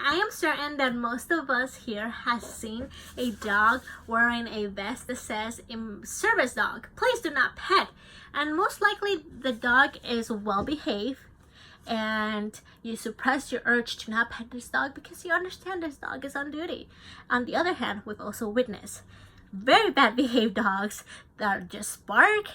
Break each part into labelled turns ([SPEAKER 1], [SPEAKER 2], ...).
[SPEAKER 1] I am certain that most of us here has seen a dog wearing a vest that says service dog, please do not pet. And most likely the dog is well behaved and you suppress your urge to not pet this dog because you understand this dog is on duty. On the other hand, we've also witnessed very bad behaved dogs that just bark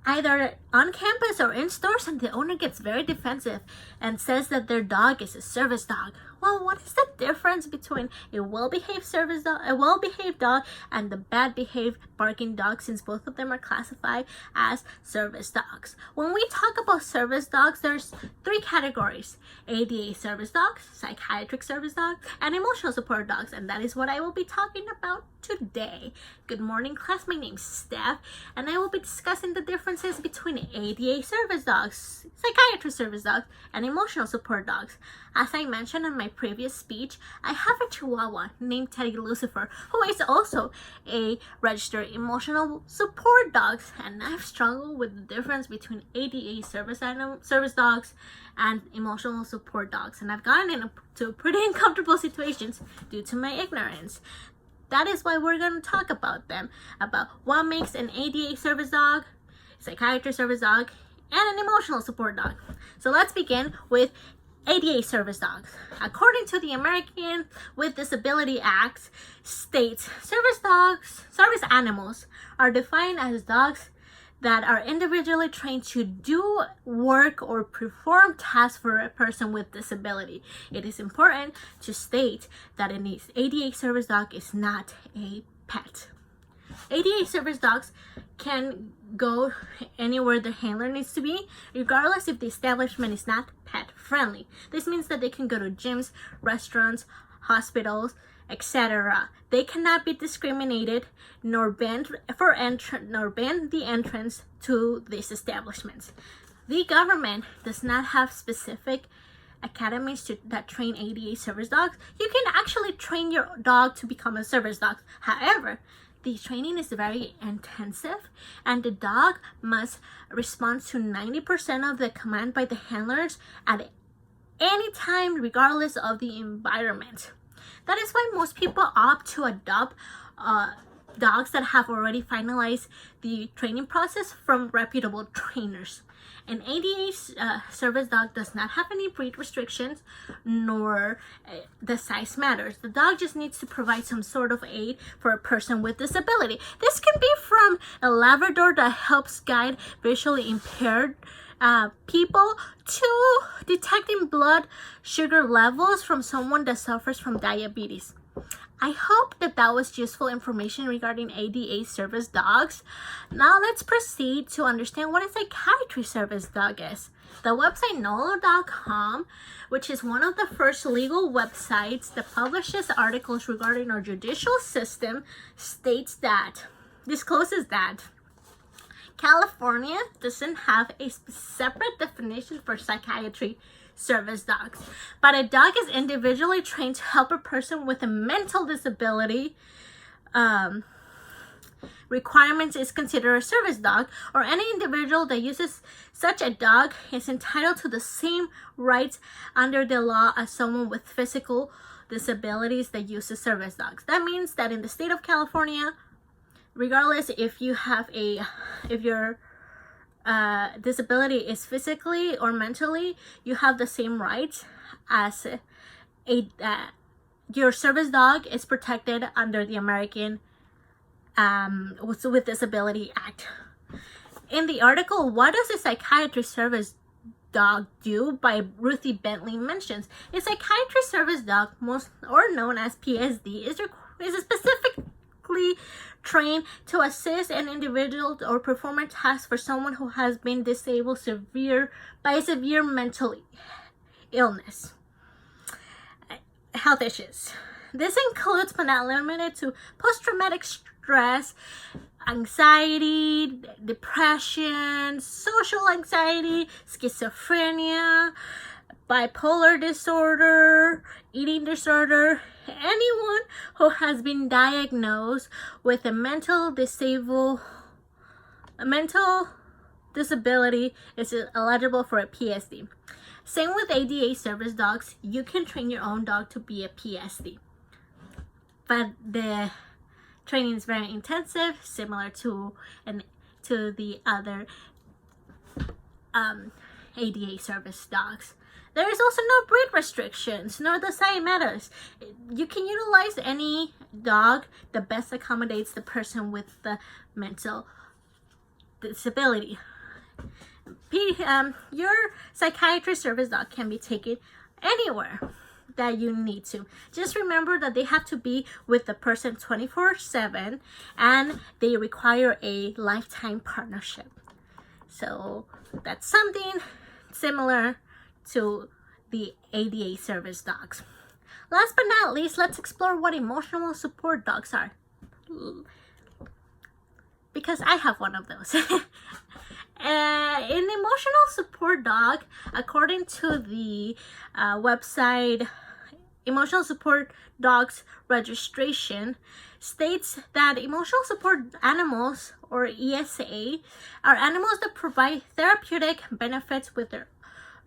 [SPEAKER 1] either on campus or in stores, and the owner gets very defensive and says that their dog is a service dog. Well, what is the difference between a well-behaved dog and the bad behaved barking dog, since both of them are classified as service dogs? When we talk about service dogs, there's three categories: ADA service dogs, psychiatric service dogs, and emotional support dogs, and that is what I will be talking about today. Good morning, class. My name's Steph, and I will be discussing the differences between ADA service dogs, psychiatric service dogs, and emotional support dogs. As I mentioned in my previous speech, I have a Chihuahua named Teddy Lucifer, who is also a registered emotional support dog, and I've struggled with the difference between ADA service dogs and emotional support dogs, and I've gotten into pretty uncomfortable situations due to my ignorance. That is why we're going to talk about them, about what makes an ADA service dog, psychiatric service dog, and an emotional support dog. So let's begin with ADA service dogs. According to the American with Disability Act, states service animals are defined as dogs that are individually trained to do work or perform tasks for a person with disability. It is important to state that an ADA service dog is not a pet. ADA service dogs can go anywhere the handler needs to be, regardless if the establishment is not pet friendly. This means that they can go to gyms, restaurants, hospitals, etc. They cannot be discriminated nor banned the entrance to these establishments. The government does not have specific academies that train ADA service dogs. You can actually train your dog to become a service dog. However, the training is very intensive, and the dog must respond to 90% of the command by the handlers at any time, regardless of the environment. That is why most people opt to adopt dogs that have already finalized the training process from reputable trainers. An ADA service dog does not have any breed restrictions, nor the size matters. The dog just needs to provide some sort of aid for a person with disability. This can be from a Labrador that helps guide visually impaired people to detecting blood sugar levels from someone that suffers from diabetes. I hope that was useful information regarding ADA service dogs. Now let's proceed to understand what a psychiatry service dog is. The website nolo.com, which is one of the first legal websites that publishes articles regarding our judicial system, discloses that California doesn't have a separate definition for psychiatry service dogs, but a dog is individually trained to help a person with a mental disability requirements is considered a service dog, or any individual that uses such a dog is entitled to the same rights under the law as someone with physical disabilities that uses service dogs. That means that in the state of California, regardless if your disability is physically or mentally, you have the same rights as your service dog is protected under the American with Disability Act. In the article, "What does a psychiatry service dog do?" by Ruthie Bentley mentions a psychiatry service dog, most or known as PSD, is specifically trained to assist an individual or perform a task for someone who has been disabled by severe mental illness, health issues. This includes but not limited to post-traumatic stress, anxiety, depression, social anxiety, schizophrenia, bipolar disorder, eating disorder. Anyone who has been diagnosed with a mental disability is eligible for a PSD. Same with ADA service dogs. You can train your own dog to be a PSD, but the training is very intensive, similar to the other ADA service dogs. There is also no breed restrictions, nor the size matters. You can utilize any dog that best accommodates the person with the mental disability. Your psychiatry service dog can be taken anywhere that you need to. Just remember that they have to be with the person 24/7, and they require a lifetime partnership. So that's something similar to the ADA service dogs. Last but not least, let's explore what emotional support dogs are, because I have one of those. An emotional support dog, according to the website Emotional Support Dogs Registration, states that emotional support animals, or ESA, are animals that provide therapeutic benefits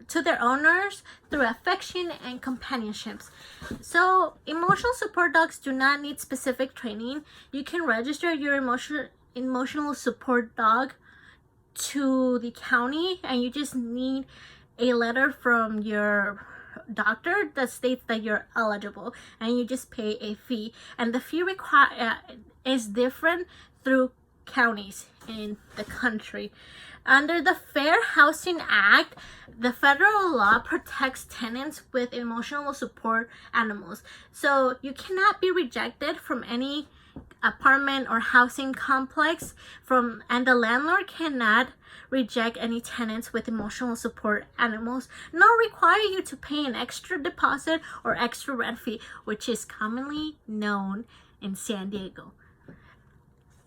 [SPEAKER 1] to their owners through affection and companionships. So emotional support dogs do not need specific training. You can register your emotional support dog to the county, and you just need a letter from your doctor that states that you're eligible, and you just pay a fee, and the fee is different through counties in the country. Under the Fair Housing Act, the federal law protects tenants with emotional support animals. So you cannot be rejected from any apartment or housing complex, and the landlord cannot reject any tenants with emotional support animals, nor require you to pay an extra deposit or extra rent fee, which is commonly known in San Diego.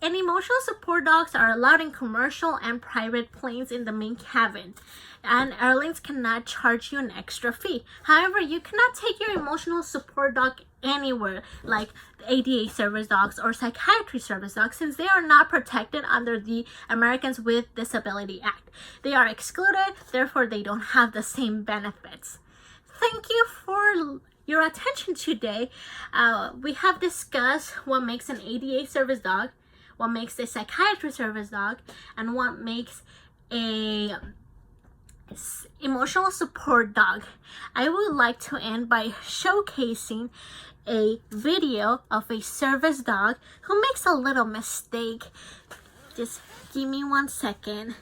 [SPEAKER 1] And emotional support dogs are allowed in commercial and private planes in the main cabin, and airlines cannot charge you an extra fee. However, you cannot take your emotional support dog anywhere like ADA service dogs or psychiatry service dogs, since they are not protected under the Americans with Disability Act. They are excluded, therefore they don't have the same benefits. Thank you for your attention today. We have discussed what makes an ADA service dog, what makes a psychiatry service dog, and what makes a emotional support dog. I would like to end by showcasing a video of a service dog who makes a little mistake. Just give me 1 second.